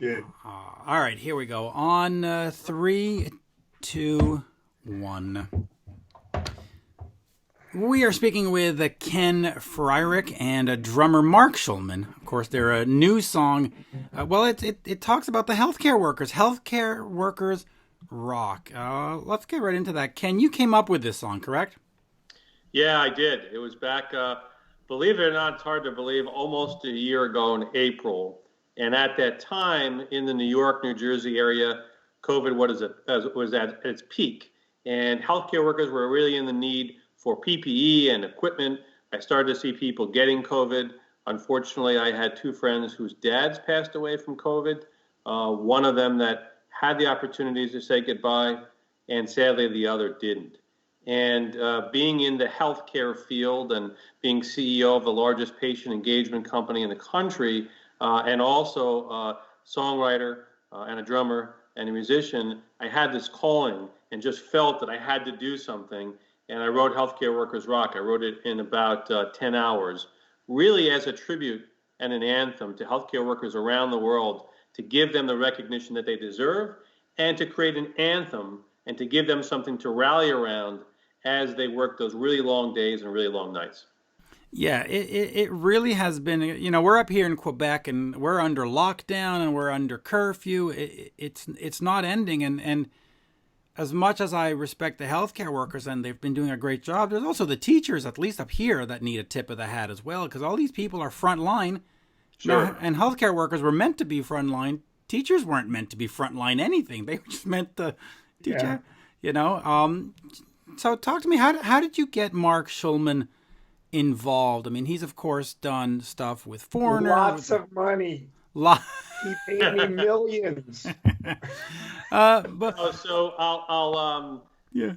Good. All right, here we go. On 3, 2, 1. We are speaking with Ken Freirich and drummer Mark Schulman. Of course, their new song. It talks about the healthcare workers. Healthcare workers rock. Let's get right into that. Ken, you came up with this song, correct? Yeah, I did. It was back, believe it or not, it's hard to believe, almost a year ago in April. And at that time, in the New York, New Jersey area, COVID was at its peak. And healthcare workers were really in the need for PPE and equipment. I started to see people getting COVID. Unfortunately, I had 2 friends whose dads passed away from COVID. One of them that had the opportunities to say goodbye, and sadly the other didn't. And being in the healthcare field and being CEO of the largest patient engagement company in the country, and also a songwriter and a drummer and a musician, I had this calling and just felt that I had to do something. And I wrote Healthcare Workers Rock. I wrote it in about 10 hours, really as a tribute and an anthem to healthcare workers around the world, to give them the recognition that they deserve, and to create an anthem and to give them something to rally around as they work those really long days and really long nights. Yeah, it really has been, we're up here in Quebec and we're under lockdown and we're under curfew. It's not ending. And as much as I respect the healthcare workers and they've been doing a great job, there's also the teachers, at least up here, that need a tip of the hat as well, because all these people are frontline. Sure. And healthcare workers were meant to be frontline. Teachers weren't meant to be frontline anything. They were just meant to teach, So talk to me, how did you get Mark Schulman involved? I mean, he's, of course, done stuff with Foreigner. Lots of money. He paid me millions. So I'll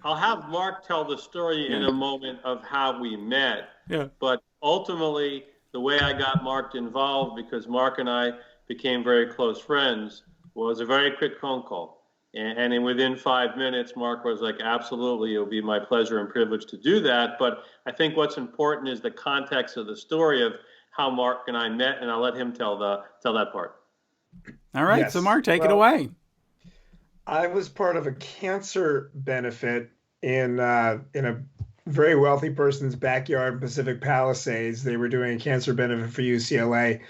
have Mark tell the story in a moment of how we met. Yeah. But ultimately, the way I got Mark involved, because Mark and I became very close friends, was a very quick phone call. And within 5 minutes, Mark was like, absolutely, it'll be my pleasure and privilege to do that. But I think what's important is the context of the story of how Mark and I met, and I'll let him tell that part. All right, Yes. so Mark, take it away. I was part of a cancer benefit in a very wealthy person's backyard in Pacific Palisades. They were doing a cancer benefit for UCLA.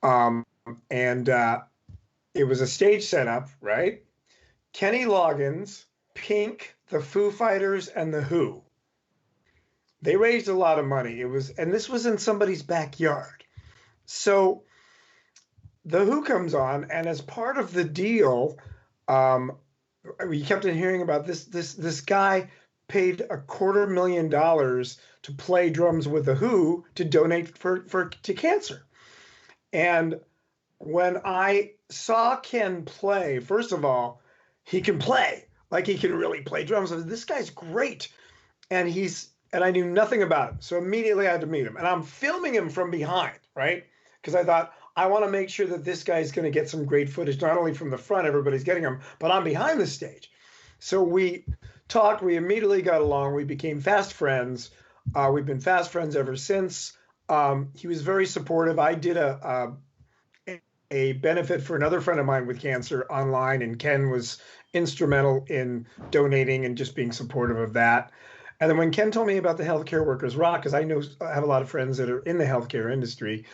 And it was a stage setup, right? Kenny Loggins, Pink, the Foo Fighters, and the Who. They raised a lot of money. And this was in somebody's backyard. So the Who comes on, and as part of the deal, we kept on hearing about this guy paid $250,000 to play drums with the Who to donate to cancer. And when I saw Ken play, first of all, he can play, like he can really play drums. I was, this guy's great. And I knew nothing about him. So immediately I had to meet him. And I'm filming him from behind, right? Because I thought, I want to make sure that this guy's going to get some great footage, not only from the front, everybody's getting him, but I'm behind the stage. So we talked, we immediately got along, we became fast friends. We've been fast friends ever since. He was very supportive. I did a benefit for another friend of mine with cancer online, and Ken was instrumental in donating and just being supportive of that. And then when Ken told me about the Healthcare Workers Rock, because I have a lot of friends that are in the healthcare industry,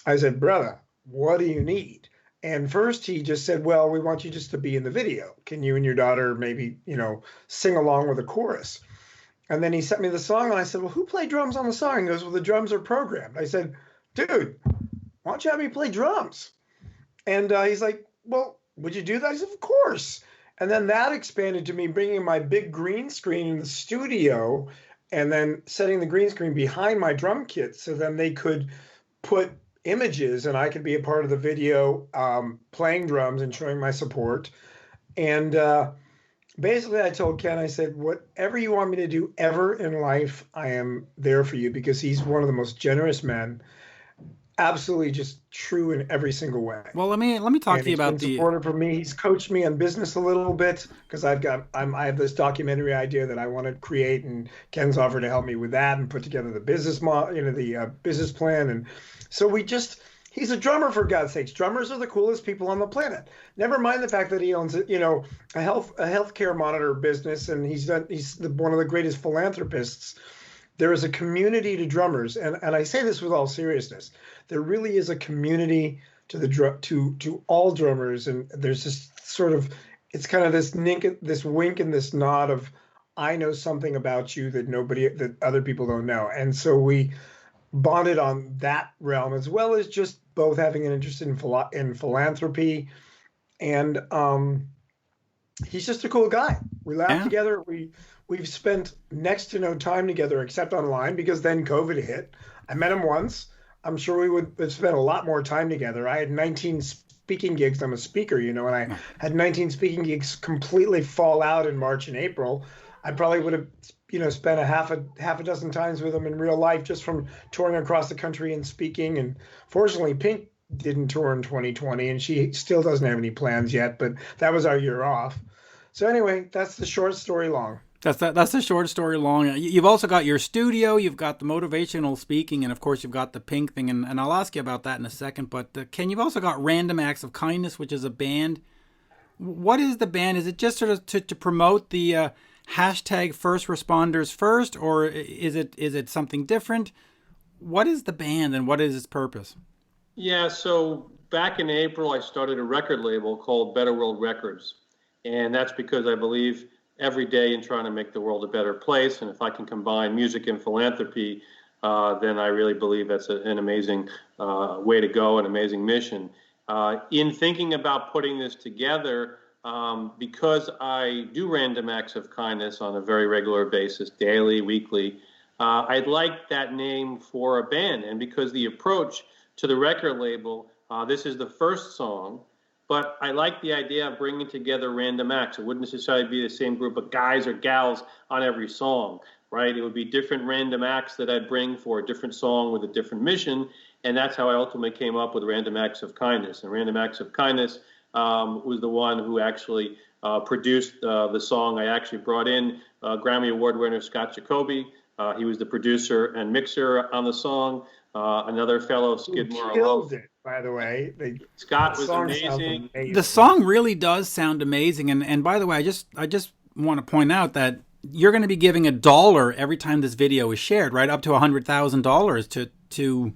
I said, brother, what do you need? And first he just said, well, we want you just to be in the video. Can you and your daughter maybe, sing along with a chorus? And then he sent me the song, and I said, well, who played drums on the song? He goes, well, the drums are programmed. I said, dude, why don't you have me play drums? And he's like, well, would you do that? I said, of course. And then that expanded to me bringing my big green screen in the studio and then setting the green screen behind my drum kit so then they could put images and I could be a part of the video playing drums and showing my support. And basically I told Ken, I said, whatever you want me to do ever in life, I am there for you, because he's one of the most generous men. Absolutely just true in every single way. Well, let me talk to you about the supporter for me. He's coached me on business a little bit because I have this documentary idea that I want to create, and Ken's offered to help me with that and put together the business model, the business plan. And so we just He's a drummer, for God's sakes. Drummers are the coolest people on the planet. Never mind the fact that he owns, a healthcare monitor business, and one of the greatest philanthropists. There is a community to drummers, and I say this with all seriousness. There really is a community to all drummers, and there's this sort of, it's kind of this wink and this nod of, I know something about you that other people don't know, and so we bonded on that realm, as well as just both having an interest in philanthropy, and he's just a cool guy. We laugh together. We've spent next to no time together except online, because then COVID hit. I met him once. I'm sure we would have spent a lot more time together. I had 19 speaking gigs. I'm a speaker, and I had 19 speaking gigs completely fall out in March and April. I probably would have, spent a half a dozen times with him in real life, just from touring across the country and speaking. And fortunately, Pink didn't tour in 2020, and she still doesn't have any plans yet, but that was our year off. So anyway, that's the short story long. That's the short story long. You've also got your studio, you've got the motivational speaking, and of course you've got the Pink thing, and I'll ask you about that in a second. But Ken, you've also got Random Acts of Kindness, which is a band. What is the band? Is it just sort of to promote the hashtag first responders first, or is it something different? What is the band, and what is its purpose? Yeah, so back in April, I started a record label called Better World Records, and that's because I believe every day in trying to make the world a better place. And if I can combine music and philanthropy, then I really believe that's an amazing way to go, an amazing mission. In thinking about putting this together, because I do Random Acts of Kindness on a very regular basis, daily, weekly, I'd like that name for a band. And because the approach to the record label, this is the first song, but I like the idea of bringing together random acts. It wouldn't necessarily be the same group of guys or gals on every song, right? It would be different random acts that I'd bring for a different song with a different mission, and that's how I ultimately came up with Random Acts of Kindness. And Random Acts of Kindness was the one who actually produced the song. I actually brought in Grammy Award winner Scott Jacoby. He was the producer and mixer on the song. Another fellow Skidmore killed it, by the way. Scott was amazing. The song really does sound amazing. And by the way, I just want to point out that you're going to be giving $1 every time this video is shared, right? Up to $100,000 to.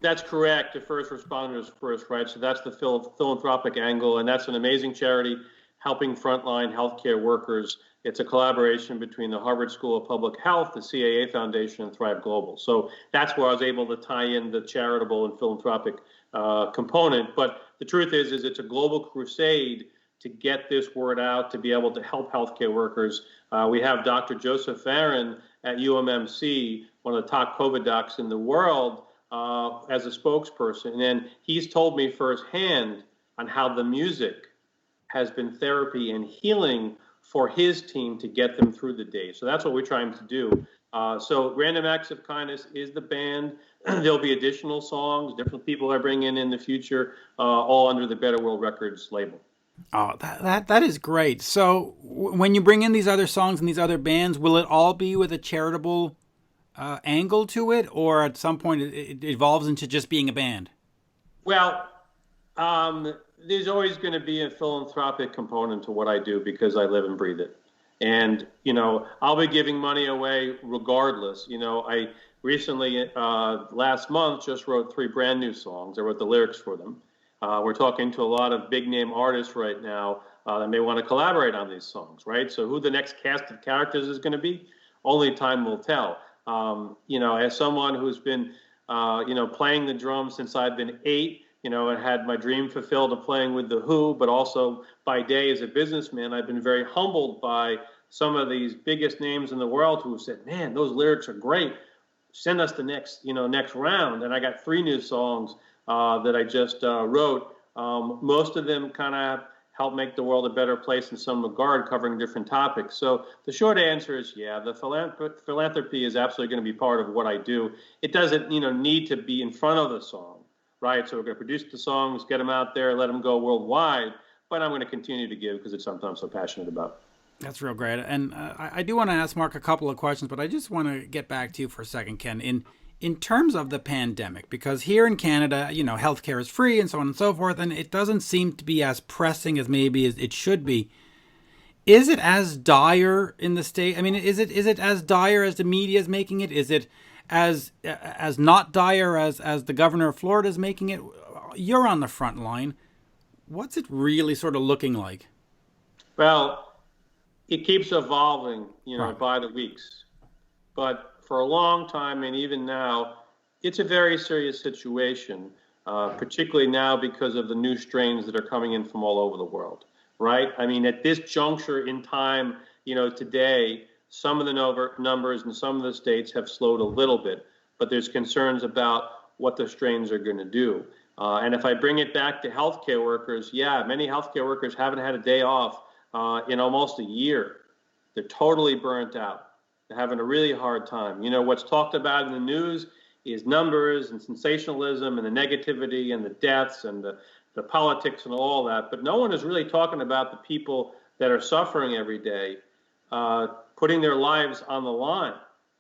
That's correct. The first responders first, right? So that's the philanthropic angle, and that's an amazing charity helping frontline healthcare workers. It's a collaboration between the Harvard School of Public Health, the CAA Foundation, and Thrive Global. So that's where I was able to tie in the charitable and philanthropic component. But the truth is it's a global crusade to get this word out, to be able to help healthcare workers. We have Dr. Joseph Varon at UMMC, one of the top COVID docs in the world, as a spokesperson. And he's told me firsthand on how the music has been therapy and healing for his team to get them through the day. So that's what we're trying to do. So Random Acts of Kindness is the band. There'll be additional songs, different people I bring in the future, all under the Better World Records label. Oh, that is great. So when you bring in these other songs and these other bands, will it all be with a charitable angle to it, or at some point it evolves into just being a band? Well, there's always going to be a philanthropic component to what I do because I live and breathe it. And, I'll be giving money away regardless. I recently, last month, just wrote 3 brand new songs. I wrote the lyrics for them. We're talking to a lot of big name artists right now that may want to collaborate on these songs, right? So who the next cast of characters is going to be, only time will tell. As someone who's been, playing the drums since I've been 8, and had my dream fulfilled of playing with The Who, but also by day as a businessman, I've been very humbled by some of these biggest names in the world who have said, man, those lyrics are great. Send us the next round. And I got 3 new songs that I just wrote. Most of them kind of help make the world a better place in some regard, covering different topics. So the short answer is, yeah, the philanthropy is absolutely going to be part of what I do. It doesn't, need to be in front of the song. Right, so we're going to produce the songs, get them out there, let them go worldwide. But I'm going to continue to give because it's something I'm so passionate about. That's real great. And I do want to ask Mark a couple of questions, but I just want to get back to you for a second, Ken. In in terms of the pandemic, because here in Canada, healthcare is free and so on and so forth, and it doesn't seem to be as pressing as maybe as it should be. Is it as dire in the state? I mean, is it as dire as the media is making it? Is it as not dire as the governor of Florida is making it? You're on the front line. What's it really sort of looking like? Well, it keeps evolving, Right. by the weeks. But for a long time, and even now, it's a very serious situation, particularly now because of the new strains that are coming in from all over the world, right? I mean, at this juncture in time, today, some of the numbers in some of the states have slowed a little bit, but there's concerns about what the strains are going to do. And if I bring it back to healthcare workers, many healthcare workers haven't had a day off in almost a year. They're totally burnt out. They're having a really hard time. What's talked about in the news is numbers and sensationalism and the negativity and the deaths and the politics and all that. But no one is really talking about the people that are suffering every day, putting their lives on the line.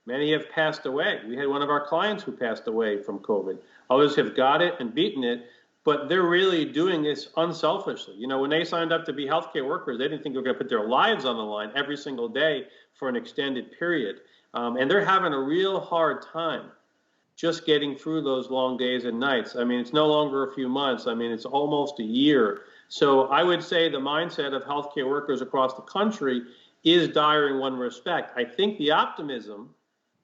Many have passed away. We had one of our clients who passed away from COVID. Others have got it and beaten it, but they're really doing this unselfishly. When they signed up to be healthcare workers, they didn't think they were going to put their lives on the line every single day for an extended period. And they're having a real hard time just getting through those long days and nights. I mean, it's no longer a few months. I mean, it's almost a year. So I would say the mindset of healthcare workers across the country is dire in one respect. I think the optimism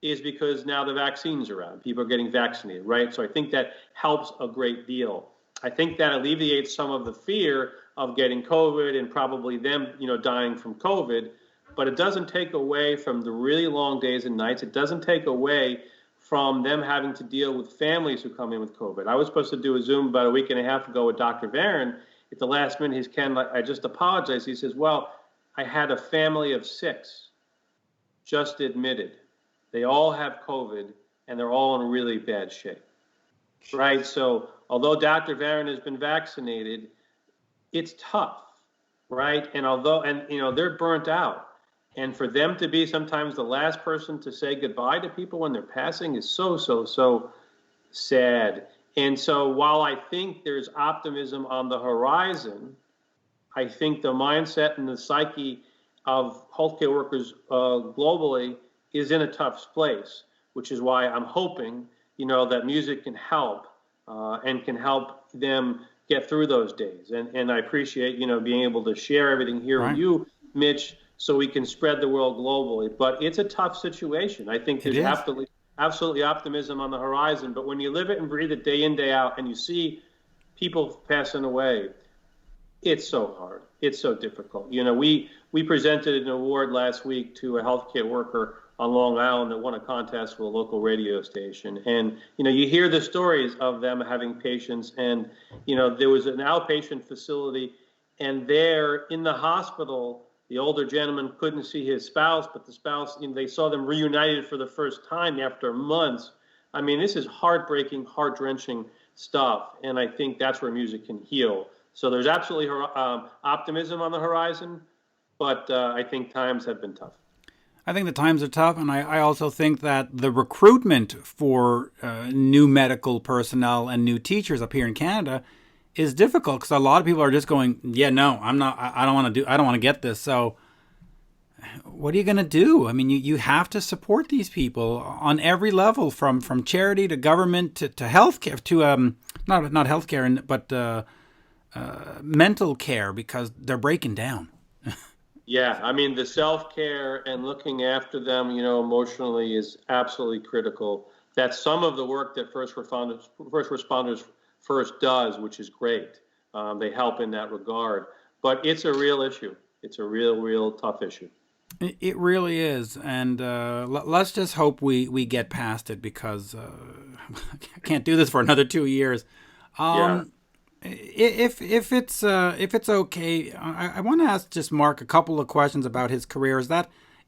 is because now the vaccines are out. People are getting vaccinated, right? So I think that helps a great deal. I think that alleviates some of the fear of getting COVID and probably them, dying from COVID. But it doesn't take away from the really long days and nights. It doesn't take away from them having to deal with families who come in with COVID. I was supposed to do a Zoom about a week and a half ago with Dr. Varon. At the last minute, I just apologized. He says, well, I had a family of 6 just admitted. They all have COVID, and they're all in really bad shape, right? So although Dr. Varon has been vaccinated, it's tough, right? And they're burnt out. And for them to be sometimes the last person to say goodbye to people when they're passing is so sad. And so while I think there's optimism on the horizon, I think the mindset and the psyche of healthcare workers globally is in a tough place, which is why I'm hoping, that music can help and can help them get through those days. And I appreciate, being able to share everything here Right. with you, Mitch, so we can spread the word globally. But it's a tough situation. I think there's absolutely optimism on the horizon. But when you live it and breathe it day in, day out, and you see people passing away, it's so hard. It's so difficult. We presented an award last week to a healthcare worker on Long Island that won a contest with a local radio station. And, you hear the stories of them having patients. And, there was an outpatient facility, and there in the hospital, the older gentleman couldn't see his spouse, but the spouse, they saw them reunited for the first time after months. I mean, this is heartbreaking, heart-wrenching stuff. And I think that's where music can heal. So there's absolutely optimism on the horizon, but I think times have been tough. I think the times are tough, and I also think that the recruitment for new medical personnel and new teachers up here in Canada is difficult because a lot of people are just going, I don't want to get this. So what are you going to do? I mean, you have to support these people on every level, from charity to government to healthcare to not healthcare, but mental care, because they're breaking down. Yeah, I mean, the self-care and looking after them, emotionally is absolutely critical. That's some of the work that first responders first does, which is great. They help in that regard. But it's a real issue. It's a real tough issue. It really is. And let's just hope we get past it, because I can't do this for another 2 years. Yeah. If it's okay, I want to ask just Mark a couple of questions about his career.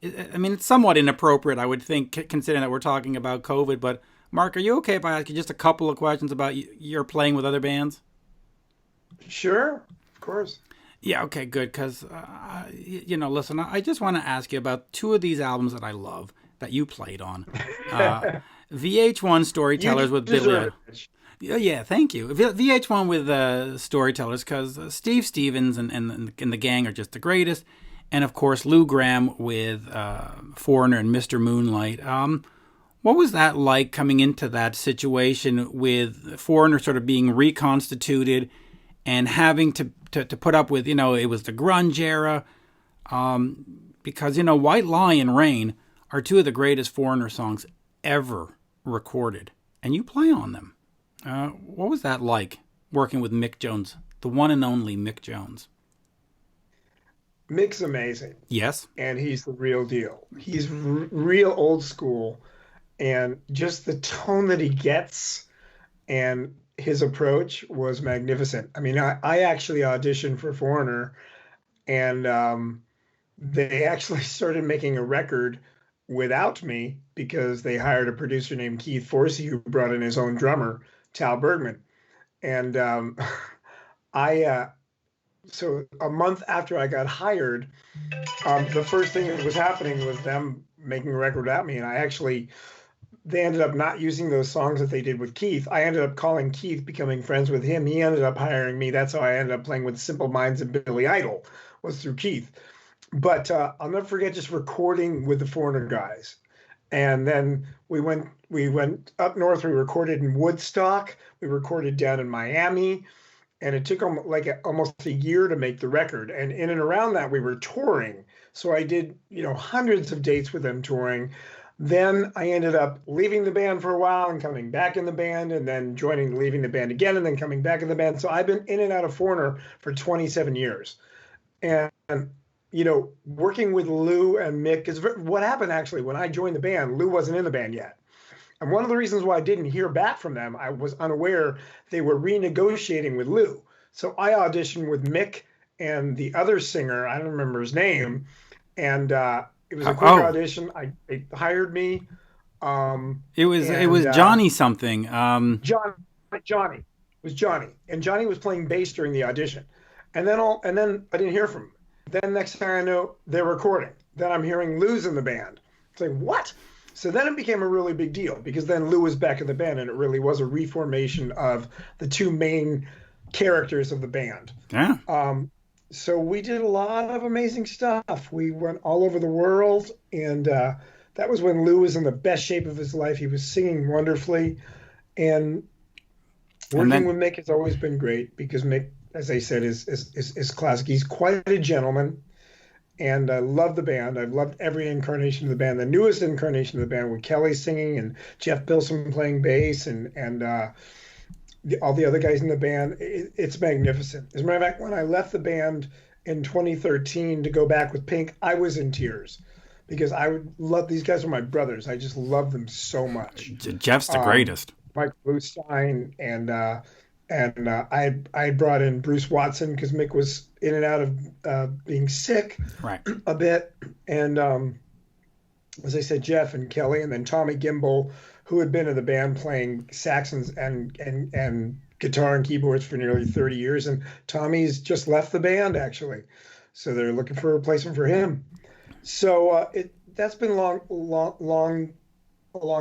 It's somewhat inappropriate, I would think, considering that we're talking about COVID. But Mark, are you okay if I ask you just a couple of questions about your playing with other bands? Sure, of course. Yeah, okay, good. Because listen, I just want to ask you about 2 of these albums that I love that you played on. VH1 Storytellers with Billy. It. Yeah, thank you. VH1 with Storytellers, because Steve Stevens and the gang are just the greatest. And, of course, Lou Gramm with Foreigner and Mr. Moonlight. What was that like coming into that situation with Foreigner sort of being reconstituted and having to put up with, it was the grunge era? Because, White Lie and Rain are two of the greatest Foreigner songs ever recorded. And you play on them. What was that like, working with Mick Jones, the one and only Mick Jones? Mick's amazing. Yes. And he's the real deal. He's real old school. And just the tone that he gets and his approach was magnificent. I mean, I actually auditioned for Foreigner, and they actually started making a record without me because they hired a producer named Keith Forsey, who brought in his own drummer, Tal Bergman. And so a month after I got hired, the first thing that was happening was them making a record without me. And they ended up not using those songs that they did with Keith. I ended up calling Keith, becoming friends with him. He ended up hiring me. That's how I ended up playing with Simple Minds and Billy Idol, was through Keith. But I'll never forget just recording with the Foreigner guys. And then we went up north. We recorded in Woodstock. We recorded down in Miami. And it took almost a year to make the record. And in and around that, we were touring. So I did, hundreds of dates with them touring. Then I ended up leaving the band for a while and coming back in the band, and then leaving the band again, and then coming back in the band. So I've been in and out of Foreigner for 27 years. And working with Lou and Mick is what happened actually when I joined the band. Lou wasn't in the band yet. And one of the reasons why I didn't hear back from them, I was unaware they were renegotiating with Lou. So I auditioned with Mick and the other singer, I don't remember his name, and it was a quick audition. They hired me. It was Johnny something. Johnny. It was Johnny, and Johnny was playing bass during the audition, and then I didn't hear from him. Then next thing I know, they're recording. Then I'm hearing Lou's in the band. It's like, what? So then it became a really big deal, because then Lou was back in the band, and it really was a reformation of the two main characters of the band. Yeah. So we did a lot of amazing stuff. We went all over the world, and that was when Lou was in the best shape of his life. He was singing wonderfully, and working with Mick has always been great, because Mick, as I said, is classic. He's quite a gentleman, and I love the band. I've loved every incarnation of the band. The newest incarnation of the band with Kelly singing and Jeff Bilson playing bass and all the other guys in the band, it's magnificent. As a matter of fact, when I left the band in 2013 to go back with Pink, I was in tears, because I would love, these guys are my brothers. I just love them so much. Jeff's the greatest. Mike Bluestein, and I brought in Bruce Watson, because Mick was in and out of being sick a bit. And as I said, Jeff and Kelly, and then Tommy Gimbel, who had been in the band playing saxons and guitar and keyboards for nearly 30 years. And Tommy's just left the band, actually. So they're looking for a replacement for him. So that's been a long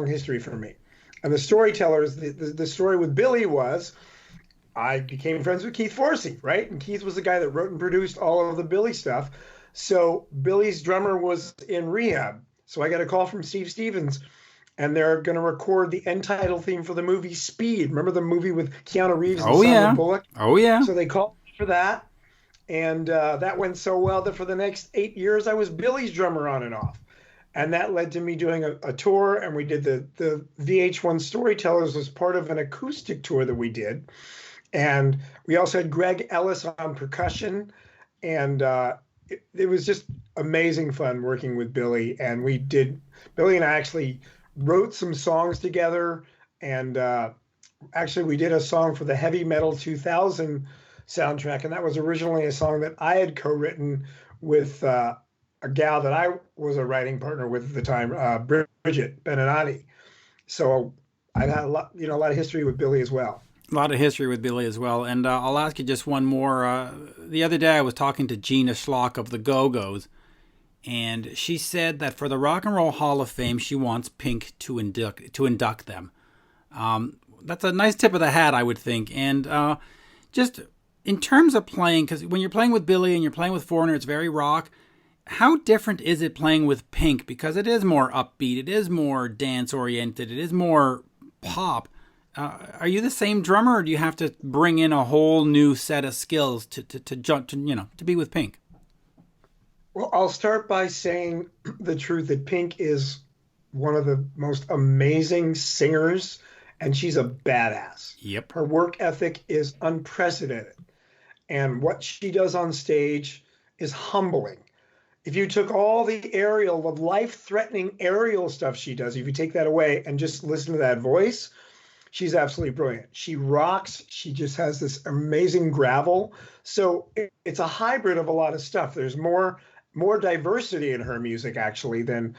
history for me. And the Storytellers, the story with Billy was, I became friends with Keith Forsey, right? And Keith was the guy that wrote and produced all of the Billy stuff. So Billy's drummer was in rehab. So I got a call from Steve Stevens, and they're going to record the end title theme for the movie Speed. Remember the movie with Keanu Reeves and Sandra Bullock? Oh, yeah. So they called me for that. And that went so well that for the next 8 years, I was Billy's drummer on and off. And that led to me doing a tour. And we did the VH1 Storytellers was part of an acoustic tour that we did. And we also had Greg Ellis on percussion. And it was just amazing fun working with Billy. And Billy and I actually wrote some songs together, and actually we did a song for the Heavy Metal 2000 soundtrack, and that was originally a song that I had co-written with a gal that I was a writing partner with at the time, Bridget Beninati. So I've had a lot of history with Billy as well. A lot of history with Billy as well. And I'll ask you just one more. The other day I was talking to Gina Schlock of the Go-Go's, And she said that for the Rock and Roll Hall of Fame, she wants Pink to induct them. That's a nice tip of the hat, I would think. And just in terms of playing, because when you're playing with Billy and you're playing with Foreigner, it's very rock. How different is it playing with Pink? Because it is more upbeat, it is more dance-oriented, it is more pop. Are you the same drummer, or do you have to bring in a whole new set of skills to be with Pink? Well, I'll start by saying the truth that Pink is one of the most amazing singers, and she's a badass. Yep. Her work ethic is unprecedented, and what she does on stage is humbling. If you took all the life-threatening aerial stuff she does, if you take that away and just listen to that voice, she's absolutely brilliant. She rocks. She just has this amazing gravel. So it's a hybrid of a lot of stuff. There's more diversity in her music, actually, than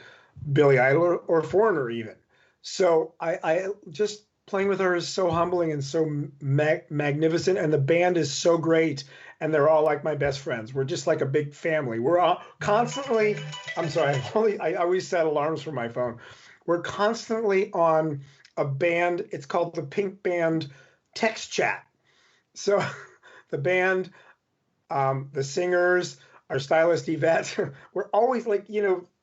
Billy Idol or Foreigner even. So I just playing with her is so humbling and so magnificent, and the band is so great, and they're all like my best friends. We're just like a big family. We're all constantly, I'm sorry, I always set alarms for my phone. We're constantly on a band, it's called the Pink Band text chat. So the band, the singers, our stylist Yvette, we're always like,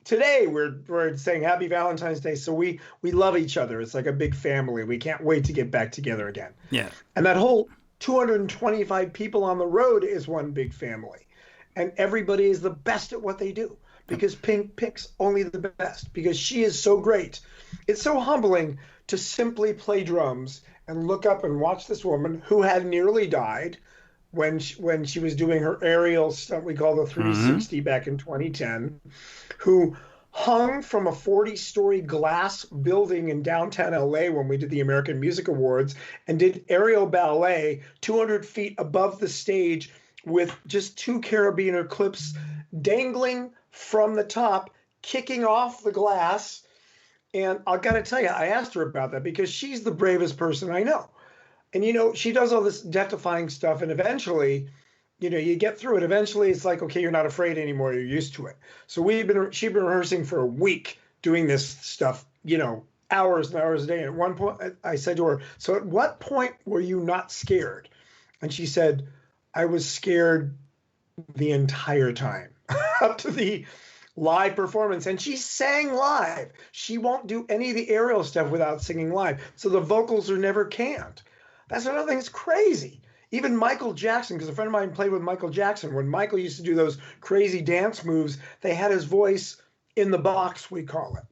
today we're saying Happy Valentine's Day. So we love each other. It's like a big family. We can't wait to get back together again. Yeah. And that whole 225 people on the road is one big family. And everybody is the best at what they do because Pink picks only the best because she is so great. It's so humbling to simply play drums and look up and watch this woman who had nearly died when she was doing her aerial stuff we call the 360 back in 2010, who hung from a 40-story glass building in downtown LA when we did the American Music Awards and did aerial ballet 200 feet above the stage with just 2 carabiner clips dangling from the top, kicking off the glass. And I got to tell you, I asked her about that because she's the bravest person I know. And, she does all this death-defying stuff. And eventually, you get through it. Eventually, it's like, okay, you're not afraid anymore. You're used to it. So she'd been rehearsing for a week doing this stuff, hours and hours a day. And at one point, I said to her, so at what point were you not scared? And she said, I was scared the entire time up to the live performance. And she sang live. She won't do any of the aerial stuff without singing live. So the vocals are never canned. That's another thing that's crazy. Even Michael Jackson, because a friend of mine played with Michael Jackson. When Michael used to do those crazy dance moves, they had his voice in the box, we call it.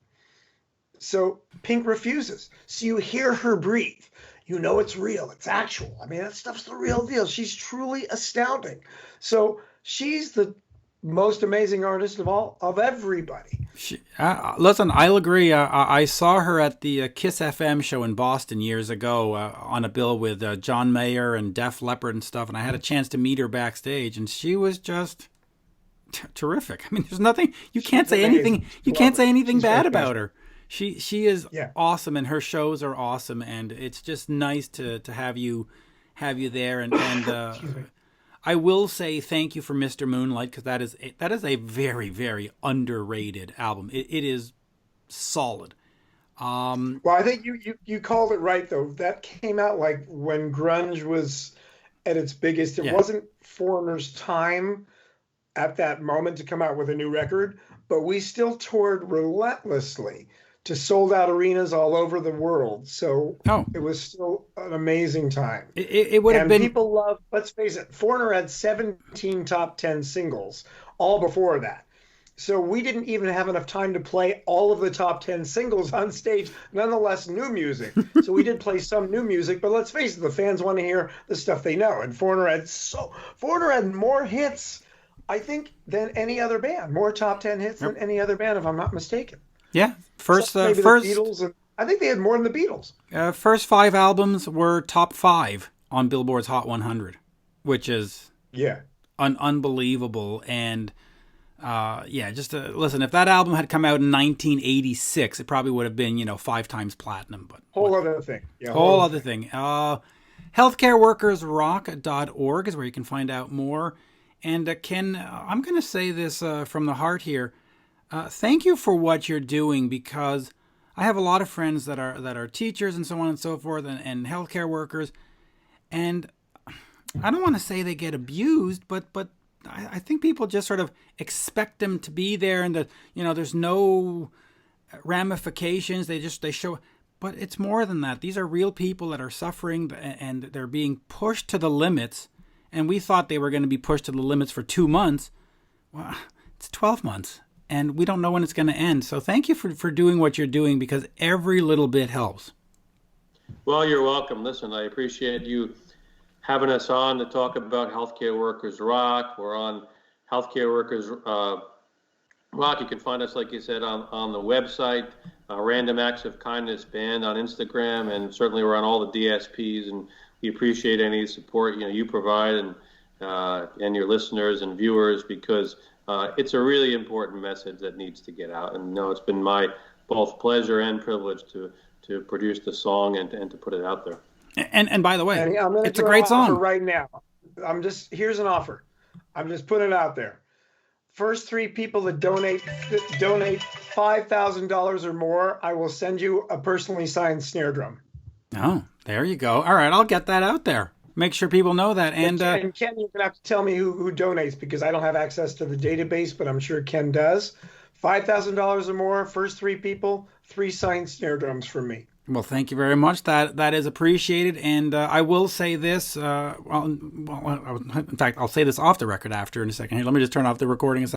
So Pink refuses. So you hear her breathe. You know it's real. It's actual. I mean, that stuff's the real deal. She's truly astounding. So she's the most amazing artist of everybody. Listen, I'll agree. I saw her at the Kiss FM show in Boston years ago on a bill with John Mayer and Def Leppard and stuff, and I had a chance to meet her backstage, and she was just terrific. I mean, there's nothing you can't say anything. You can't say anything bad about her. She is awesome, and her shows are awesome, and it's just nice to have you there and I will say thank you for Mr. Moonlight because that is a very, very underrated album. It is solid. Well, I think you called it right though. That came out like when grunge was at its biggest. It wasn't Foreigner's time at that moment to come out with a new record, but we still toured relentlessly to sold out arenas all over the world. So it was still an amazing time. It would have been. People love, let's face it, Foreigner had 17 top 10 singles all before that. So we didn't even have enough time to play all of the top 10 singles on stage, nonetheless new music. So we did play some new music, but let's face it, the fans want to hear the stuff they know. And Foreigner had more hits, I think, than any other band, more top 10 hits than any other band, if I'm not mistaken. Yeah, first the Beatles, I think they had more than the Beatles. First 5 albums were top 5 on Billboard's Hot 100, which is unbelievable. And listen, if that album had come out in 1986, it probably would have been 5 times platinum. But whole other thing. Yeah, whole other thing. Healthcareworkersrock.org is where you can find out more. And Ken, I'm going to say this from the heart here. Thank you for what you're doing, because I have a lot of friends that are teachers and so on and so forth, and healthcare workers, and I don't want to say they get abused, but I think people just sort of expect them to be there, and that there's no ramifications. They show, but it's more than that. These are real people that are suffering, and they're being pushed to the limits. And we thought they were going to be pushed to the limits for 2 months. Well, it's 12 months, and we don't know when it's going to end. So thank you for doing what you're doing, because every little bit helps. Well, you're welcome. Listen, I appreciate you having us on to talk about Healthcare Workers Rock. We're on Healthcare Workers Rock. You can find us, like you said, on the website, Random Acts of Kindness Band on Instagram, and certainly we're on all the DSPs, and we appreciate any support you provide, and your listeners and viewers, because it's a really important message that needs to get out. And it's been my both pleasure and privilege to produce the song and to put it out there. And by the way, it's a great song. Right now, here's an offer. I'm just putting it out there. First 3 people that donate $5,000 or more, I will send you a personally signed snare drum. Oh, there you go. All right, I'll get that out there. Make sure people know that. And Ken, you're going to have to tell me who donates, because I don't have access to the database, but I'm sure Ken does. $5,000 or more, first 3 people, 3 signed snare drums from me. Well, thank you very much. That is appreciated. And I will say this. In fact, I'll say this off the record after in a second. Here, let me just turn off the recording a second.